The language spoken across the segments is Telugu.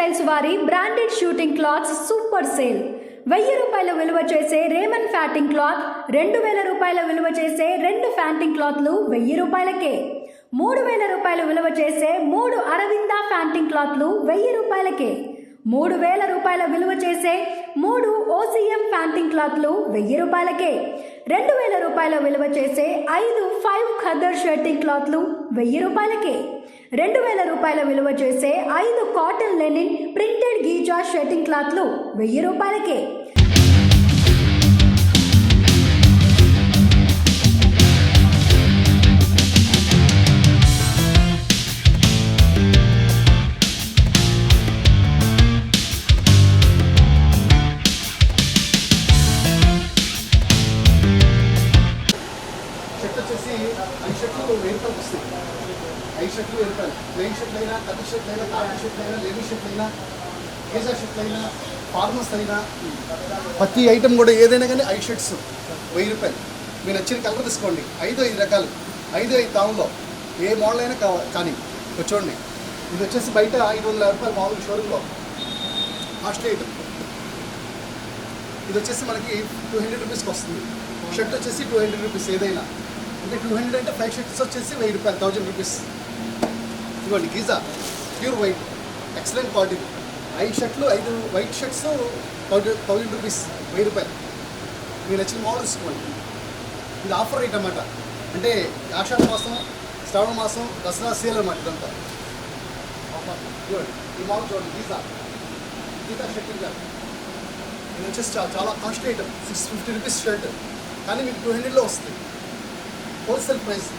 టెక్స్టైల్స్ వారి branded shooting clothes super sale. 1000 రూపాయల విలువ చేసే రేమన్ ఫ్యాటింగ్ క్లాత్, 2000 రూపాయల విలువ చేసే 2 ఫ్యాటింగ్ క్లాత్లు 1000 రూపాయలకే. 3000 రూపాయల విలువ చేసే 3 అరవింద ఫ్యాటింగ్ క్లాత్లు 1000 రూపాయలకే. 3000 రూపాయల విలువ చేసే 3 ఓసీఎం ఫ్యాటింగ్ క్లాత్లు 1000 రూపాయలకే. 2000 రూపాయల విలువ చేసే 5 ఖద్దర్ షర్టింగ్ క్లాత్లు 1000 రూపాయలకే. 2000 రూపాయల విలువ చేసే 5 cotton linen printed Giza shirting క్లాత్లు 1000 రూపాయలకే. షర్ట్లు 1000 రూపాయలు వస్తాయి. 5 షర్ట్లు 1000 రూపాయలు. ప్లెయిన్ షర్ట్లు అయినా, కట్ షర్ట్లు అయినా, కాటన్ షర్ట్లు అయినా, లెనిన్ షర్ట్లు అయినా, గేజా షర్ట్లు అయినా, ఫార్మల్స్ అయినా, ప్రతి ఐటమ్ కూడా ఏదైనా కానీ 5 షర్ట్స్ 1000 రూపాయలు. మీరు నచ్చిన కలర్ తీసుకోండి. 5 రకాలు, 5 తావుల్లో ఏ మోడల్ అయినా కానీ చూడండి. ఇది వచ్చేసి బయట 500 రూపాయలు మామూలు షోరూంలో కాస్ట్లీ ఐటమ్. ఇది వచ్చేసి మనకి 200 రూపీస్కి వస్తుంది. షర్ట్ వచ్చేసి 200 రూపీస్ ఏదైనా. అంటే 200 అంటే 5 షర్ట్స్ వచ్చేసి 1000 రూపాయలు, 1000 రూపీస్. ఇదిగోండి Giza pure white, excellent quality. 5 షర్ట్లు, 5 వైట్ షర్ట్స్ 1000 రూపీస్, 1000 రూపాయలు. మీరు నచ్చిన మోడల్ తీసుకోండి. ఇది ఆఫర్ రేట్ అన్నమాట. అంటే ఆషాఢ మాసం, శ్రావణ మాసం, దసరా సేల్ అన్నమాట ఇదంతా. చూడండి ఈ మోడల్ చూడండి, గీతా షర్టింగ్ కాదు. ఇది వచ్చేసి చాలా కాస్ట్లీ ఐటమ్. 650 రూపీస్ షర్ట్, కానీ మీకు 200లో వస్తుంది. Wholesale price.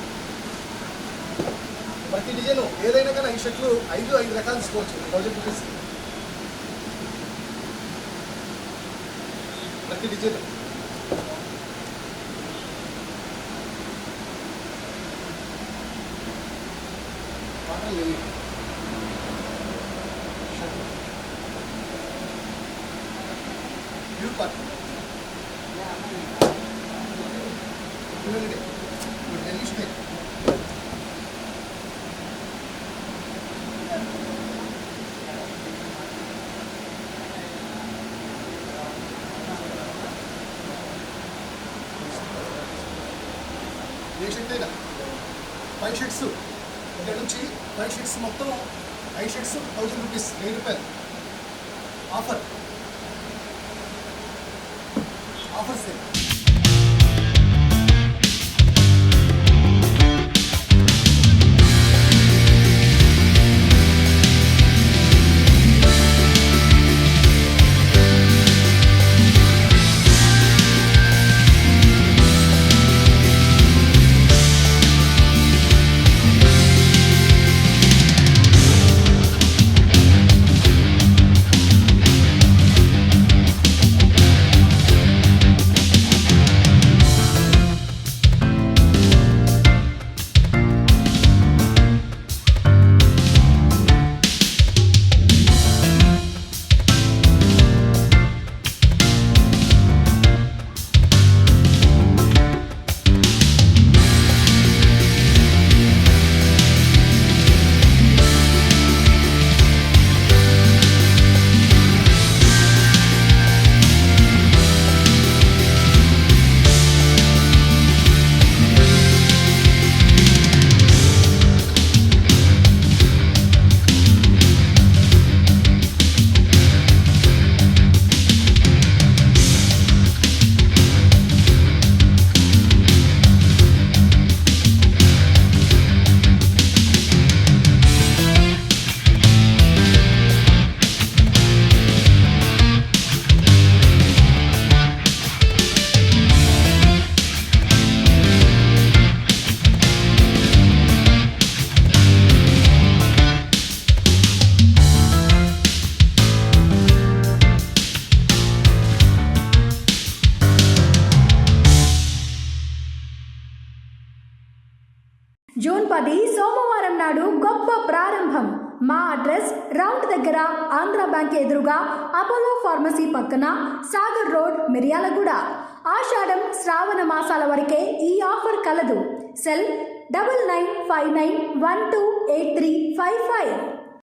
ప్రతి డిజైన్ ఏదైనా కానీ 5 షర్ట్లు 5 రకాలు తీసుకోవచ్చు, 1000 రూపీస్ ప్రతి design. Cotton linen pure cotton. ఏ షర్ట్ అయినా 5 షర్ట్స్, ఇక్కడ నుంచి 5 షర్ట్స్ మొత్తం 5 షర్ట్స్ 1000 రూపీస్, 1000 రూపాయలు ఆఫర్. ఆఫర్స్ జూన్ 10 సోమవారం నాడు గొప్ప ప్రారంభం. మా అడ్రస్ రౌండ్ దగ్గర, ఆంధ్ర బ్యాంక్ ఎదురుగా, అపోలో ఫార్మసీ పక్కన, సాగర్ రోడ్, మిర్యాలగూడ. ఆషాఢం శ్రావణ మాసాల వరకే ఈ ఆఫర్ కలదు. సెల్ 9959128355.